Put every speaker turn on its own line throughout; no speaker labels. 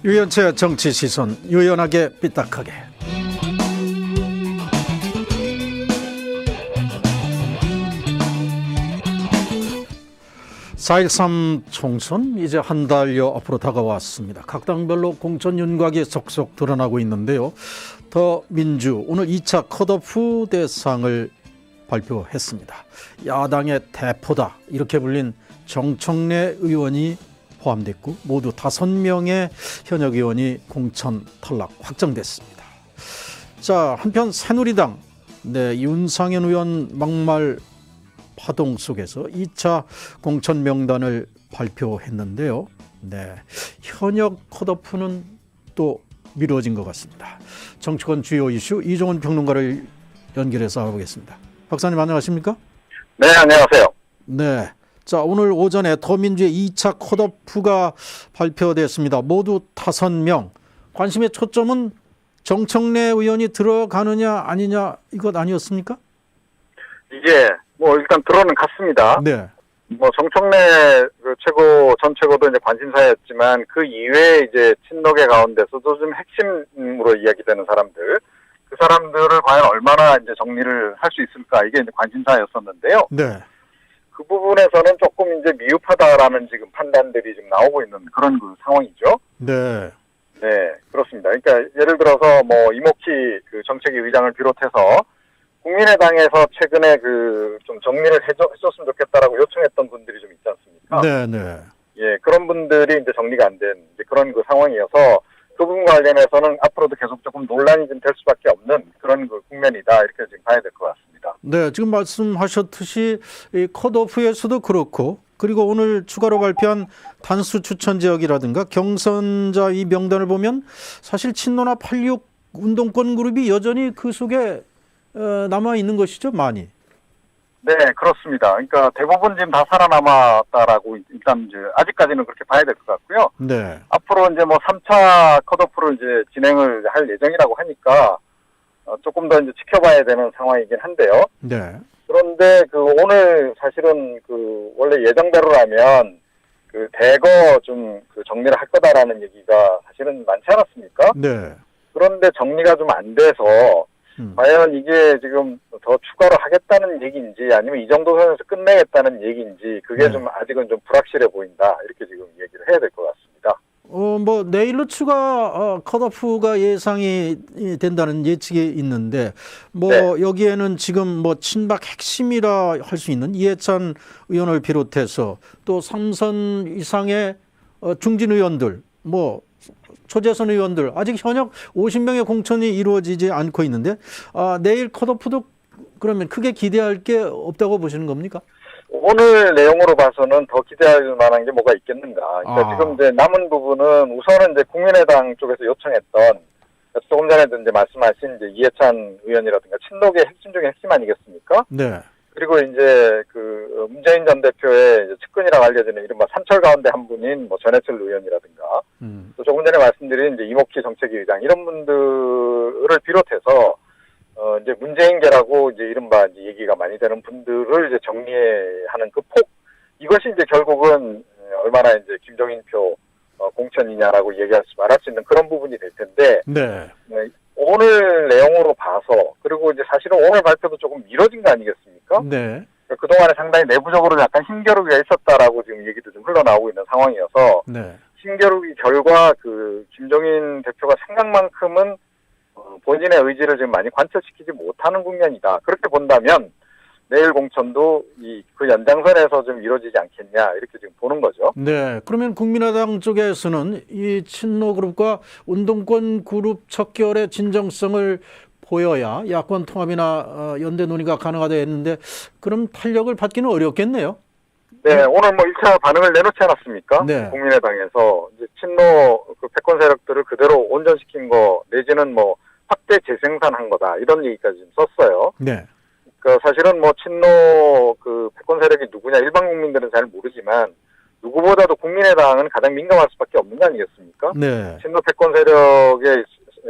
유연체 정치 시선, 유연하게 삐딱하게. 4.13 총선 이제 한 달여 앞으로 다가왔습니다. 각 당별로 공천 윤곽이 속속 드러나고 있는데요. 더민주 오늘 2차 컷오프 대상을 발표했습니다. 야당의 대포다 이렇게 불린 정청래 의원이 포함됐고 모두 5명의 현역 의원이 공천 탈락 확정됐습니다. 자, 한편 새누리당 윤상현 의원 막말 파동 속에서 2차 공천 명단을 발표했는데요. 현역 컷오프는 또 미뤄진 것 같습니다. 정치권 주요 이슈 이종훈 평론가를 연결해서 알아보겠습니다. 박사님 안녕하십니까?
네, 안녕하세요.
네. 자, 오늘 오전에 더민주의 2차 컷오프가 발표됐습니다. 모두 5명. 관심의 초점은 정청래 의원이 들어가느냐 아니냐 이것 아니었습니까?
이게 일단 들어는 갔습니다.
네.
정청래 전 최고도 이제 관심사였지만 그 이외에 이제 친노계 가운데서도 좀 핵심으로 이야기되는 사람들, 그 사람들을 과연 얼마나 이제 정리를 할 수 있을까 이게 이제 관심사였었는데요.
네.
그 부분에서는 조금 이제 미흡하다라는 지금 판단들이 지금 나오고 있는 그런 그 상황이죠.
네.
네, 그렇습니다. 그러니까 예를 들어서 이목희 정책위 의장을 비롯해서 국민의당에서 최근에 좀 정리를 해줬으면 좋겠다라고 요청했던 분들이 좀 있지 않습니까?
네, 네.
예, 그런 분들이 이제 정리가 안 된 그런 그 상황이어서 그 부분 관련해서는 앞으로도 계속 조금 논란이 좀 될 수밖에 없는 그런 그 국면이다 이렇게 지금 봐야 될 것 같습니다.
네, 지금 말씀하셨듯이 이 컷오프에서도 그렇고 그리고 오늘 추가로 발표한 단수 추천 지역이라든가 경선자 이 명단을 보면 사실 친노나 86 운동권 그룹이 여전히 그 속에 남아 있는 것이죠, 많이.
네, 그렇습니다. 그러니까 대부분 지금 다 살아남았다라고 일단 이제 아직까지는 그렇게 봐야 될 것 같고요.
네.
앞으로 이제 3차 컷오프를 이제 진행을 할 예정이라고 하니까 조금 더 이제 지켜봐야 되는 상황이긴 한데요.
네.
그런데 오늘 사실은 원래 예정대로라면 대거 좀 정리를 할 거다라는 얘기가 사실은 많지 않았습니까?
네.
그런데 정리가 좀 안 돼서 과연 이게 지금 더 추가로 하겠다는 얘기인지 아니면 이 정도 선에서 끝내겠다는 얘기인지 그게 좀 아직은 좀 불확실해 보인다 이렇게 지금 얘기를 해야 될 것 같습니다.
내일로 추가 컷오프가 예상이 된다는 예측이 있는데
네.
여기에는 지금 친박 핵심이라 할 수 있는 이해찬 의원을 비롯해서 또 3선 이상의 중진 의원들 초재선 의원들 아직 현역 50명의 공천이 이루어지지 않고 있는데 내일 컷오프도 그러면 크게 기대할 게 없다고 보시는 겁니까?
오늘 내용으로 봐서는 더 기대할 만한 게 뭐가 있겠는가. 그러니까 지금 이제 남은 부분은 우선은 이제 국민의당 쪽에서 요청했던 조금 전에도 이제 말씀하신 이제 이해찬 의원이라든가 친노계 핵심 중에 핵심 아니겠습니까?
네.
그리고 이제 문재인 전 대표의 이제 측근이라고 알려지는 이른바 삼철 가운데 한 분인 전해철 의원이라든가 또 조금 전에 말씀드린 이제 이목희 정책위 의장 이런 분들을 비롯해서 이제 문재인계라고 이제 이른바 이제 얘기가 많이 되는 분들을 이제 정리하는 그 폭, 이것이 이제 결국은 얼마나 이제 김종인표 공천이냐라고 말할 수 있는 그런 부분이 될 텐데.
네.
오늘 내용으로 봐서 그리고 이제 사실은 오늘 발표도 조금 미뤄진 거 아니겠습니까?
네.
그동안에 상당히 내부적으로 약간 힘겨루기가 있었다라고 지금 얘기도 좀 흘러나오고 있는 상황이어서.
네.
힘겨루기 결과 김종인 대표가 생각만큼은 본인의 의지를 지금 많이 관철시키지 못하는 국면이다. 그렇게 본다면 내일 공천도 그 연장선에서 좀 이루어지지 않겠냐 이렇게 지금 보는 거죠.
네. 그러면 국민의당 쪽에서는 이 친노 그룹과 운동권 그룹 척결의 진정성을 보여야 야권 통합이나 연대 논의가 가능하다 했는데 그럼 탄력을 받기는 어렵겠네요.
네, 오늘 1차 반응을 내놓지 않았습니까?
네.
국민의당에서 이제 친노 패권 세력들을 그대로 온전시킨 거 내지는 확대 재생산한 거다 이런 얘기까지 좀 썼어요.
네.
사실은 친노 패권 세력이 누구냐 일반 국민들은 잘 모르지만 누구보다도 국민의당은 가장 민감할 수밖에 없는 거 아니겠습니까?
네.
친노 패권 세력의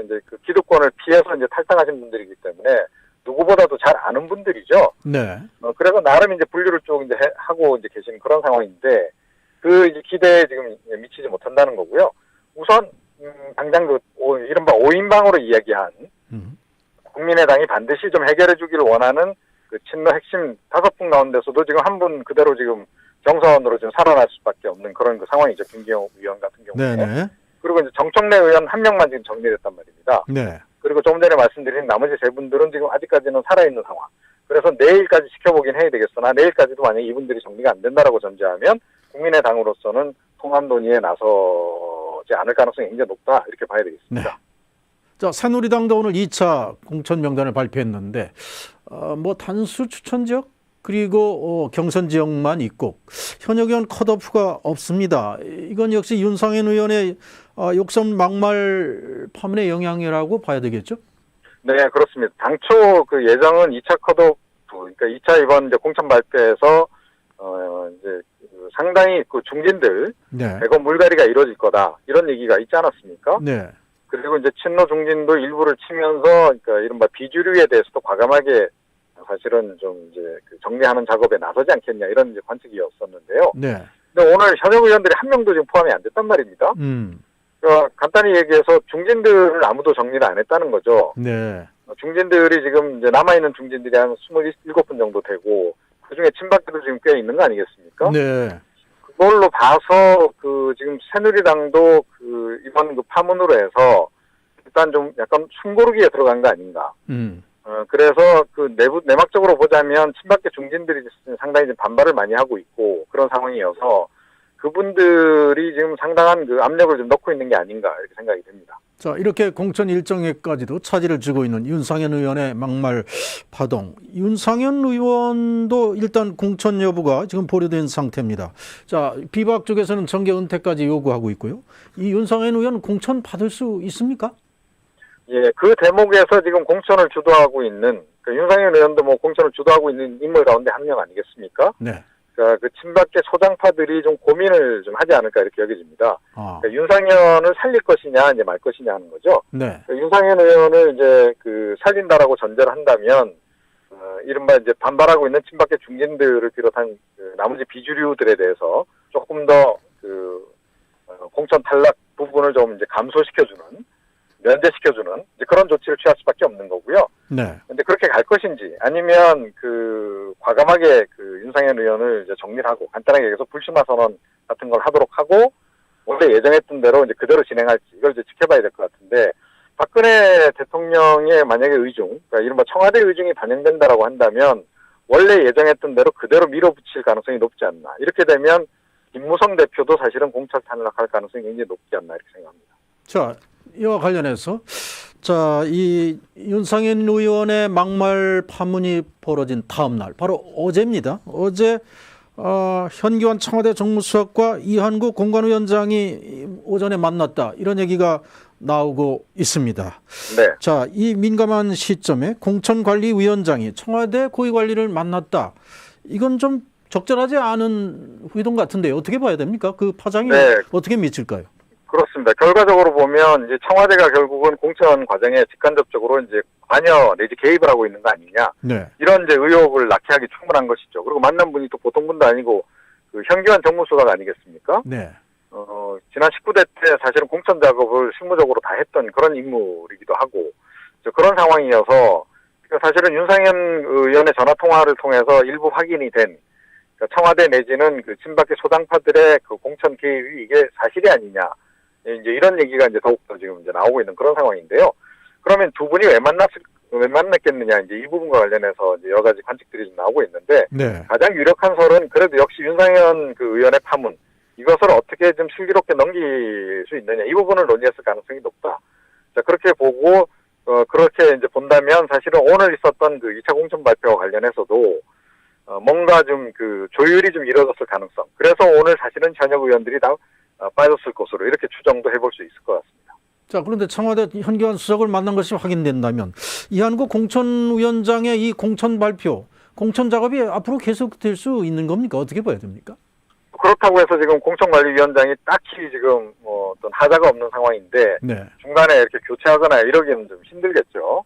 이제 기득권을 피해서 이제 탈당하신 분들이기 때문에 누구보다도 잘 아는 분들이죠.
네.
그래서 나름 이제 분류를 쭉 이제 하고 이제 계시는 그런 상황인데 그 이제 기대에 지금 미치지 못한다는 거고요. 우선 당장 이른바 5인방으로 이야기한 국민의당이 반드시 좀 해결해 주기를 원하는 그 친노 핵심 5분 가운데서도 지금 한 분 그대로 지금 경선으로 지금 살아날 수밖에 없는 그런 그 상황이죠. 김기현 의원 같은 경우에.
네네.
그리고 이제 정청래 의원 한 명만 지금 정리됐단 말입니다.
네.
그리고 조금 전에 말씀드린 나머지 세 분들은 지금 아직까지는 살아있는 상황. 그래서 내일까지 지켜보긴 해야 되겠으나 내일까지도 만약에 이분들이 정리가 안 된다라고 전제하면 국민의당으로서는 통합 논의에 나서지 않을 가능성이 굉장히 높다 이렇게 봐야 되겠습니다.
네. 자, 새누리당도 오늘 2차 공천 명단을 발표했는데 뭐 단수 추천 지역 그리고 경선 지역만 있고 현역 의원 컷오프가 없습니다. 이건 역시 윤상현 의원의 욕설 막말 파문의 영향이라고 봐야 되겠죠?
네, 그렇습니다. 당초 그 예정은 2차 컷오프, 그러니까 2차 이번 이제 공천 발표에서 이제 상당히 그 중진들
네.
대거 물갈이가 이루어질 거다 이런 얘기가 있지 않았습니까?
네.
그리고 이제 친노 중진도 일부를 치면서 그러니까 이른바 비주류에 대해서도 과감하게 사실은 좀 이제 그 정리하는 작업에 나서지 않겠냐 이런 이제 관측이었었는데요.
네.
근데 오늘 현역 의원들이 한 명도 지금 포함이 안 됐단 말입니다. 그러니까 간단히 얘기해서 중진들을 아무도 정리를 안 했다는 거죠.
네.
중진들이 지금 이제 남아있는 중진들이 한 27분 정도 되고 그중에 친박들도 지금 꽤 있는 거 아니겠습니까?
네.
그걸로 봐서 그 지금 새누리당도 그 이번 그 파문으로 해서 일단 좀 약간 숨고르기에 들어간 거 아닌가. 그래서 그 내막적으로 보자면 친박계 중진들이 상당히 좀 반발을 많이 하고 있고 그런 상황이어서 그분들이 지금 상당한 그 압력을 좀 넣고 있는 게 아닌가 이렇게 생각이 됩니다.
자, 이렇게 공천 일정에까지도 차질을 쥐고 있는 윤상현 의원의 막말 파동. 윤상현 의원도 일단 공천 여부가 지금 보류된 상태입니다. 자, 비박 쪽에서는 정계 은퇴까지 요구하고 있고요. 이 윤상현 의원 공천 받을 수 있습니까?
예, 그 대목에서 지금 공천을 주도하고 있는 그 윤상현 의원도 뭐 공천을 주도하고 있는 인물 가운데 한 명 아니겠습니까?
네.
그러니까 그 친박계 소장파들이 좀 고민을 좀 하지 않을까 이렇게 여겨집니다. 그러니까 윤상현을 살릴 것이냐 이제 말 것이냐 하는 거죠.
네.
그러니까 윤상현 의원을 이제 그 살린다라고 전제를 한다면 이른바 이제 반발하고 있는 친박계 중진들을 비롯한 그 나머지 비주류들에 대해서 조금 더 그 공천 탈락 부분을 좀 이제 감소시켜주는 면제시켜주는 이제 그런 조치를 취할 수밖에 없는 거고요.
네.
근데 그렇게 갈 것인지 아니면 그 과감하게 그 윤상현 의원을 이제 정리를 하고 간단하게 얘기해서 불출마 선언 같은 걸 하도록 하고 원래 예정했던 대로 이제 그대로 진행할지 이걸 이제 지켜봐야 될 것 같은데 박근혜 대통령의 만약에 의중, 그러니까 이른바 청와대 의중이 반영된다라고 한다면 원래 예정했던 대로 그대로 밀어붙일 가능성이 높지 않나. 이렇게 되면 김무성 대표도 사실은 공천 탈락할 가능성이 굉장히 높지 않나 이렇게 생각합니다.
자, 이와 관련해서 자, 이 윤상현 의원의 막말 파문이 벌어진 다음 날 바로 어제입니다. 어제 현기환 청와대 정무수석과 이한구 공관위원장이 오전에 만났다 이런 얘기가 나오고 있습니다.
네.
자, 이 민감한 시점에 공천관리위원장이 청와대 고위관리를 만났다. 이건 좀 적절하지 않은 회동 같은데 어떻게 봐야 됩니까? 그 파장이
네.
어떻게 미칠까요?
그렇습니다. 결과적으로 보면 이제 청와대가 결국은 공천 과정에 직간접적으로 이제 관여 내지 개입을 하고 있는 거 아니냐.
네.
이런 이제 의혹을 낳게 하기 충분한 것이죠. 그리고 만난 분이 또 보통 분도 아니고 그 현기환 정무수석 아니겠습니까?
네.
지난 19대 때 사실은 공천 작업을 실무적으로 다 했던 그런 인물이기도 하고 그런 상황이어서 사실은 윤상현 의원의 전화 통화를 통해서 일부 확인이 된 청와대 내지는 그 친박계 소당파들의 그 공천 개입이 이게 사실이 아니냐. 이제 이런 얘기가 이제 더욱더 지금 이제 나오고 있는 그런 상황인데요. 그러면 두 분이 왜 만났겠느냐. 이제 이 부분과 관련해서 이제 여러 가지 관측들이 좀 나오고 있는데.
네.
가장 유력한 설은 그래도 역시 윤상현 그 의원의 파문. 이것을 어떻게 좀 슬기롭게 넘길 수 있느냐. 이 부분을 논의했을 가능성이 높다. 자, 그렇게 보고, 그렇게 이제 본다면 사실은 오늘 있었던 그 2차 공천 발표와 관련해서도 뭔가 좀 그 조율이 좀 이루어졌을 가능성. 그래서 오늘 사실은 현역 의원들이 다 빠졌을 것으로 이렇게 추정도 해볼 수 있을 것 같습니다.
자, 그런데 청와대 현기환 수석을 만난 것이 확인된다면 이한구 공천위원장의 이 공천 발표, 공천 작업이 앞으로 계속될 수 있는 겁니까? 어떻게 봐야 됩니까?
그렇다고 해서 지금 공천관리위원장이 딱히 지금 뭐 어떤 하자가 없는 상황인데
네.
중간에 이렇게 교체하거나 이러기는 좀 힘들겠죠.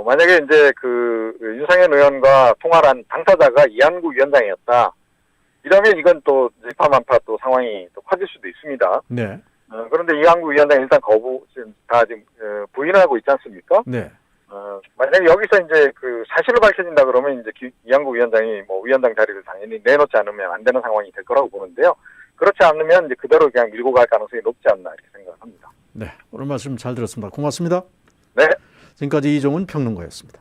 만약에 이제 그 윤상현 의원과 통화를 한 당사자가 이한구 위원장이었다. 이러면 이건 또 일파만파 또 상황이 또 커질 수도 있습니다.
네.
그런데 이항구 위원장이 일단 지금 다 지금 부인하고 있지 않습니까?
네.
만약에 여기서 이제 그 사실을 밝혀진다 그러면 이제 이항구 위원장이 뭐 위원장 자리를 당연히 내놓지 않으면 안 되는 상황이 될 거라고 보는데요. 그렇지 않으면 이제 그대로 그냥 밀고 갈 가능성이 높지 않나 이렇게 생각합니다.
네. 오늘 말씀 잘 들었습니다. 고맙습니다.
네.
지금까지 이종훈 평론가였습니다.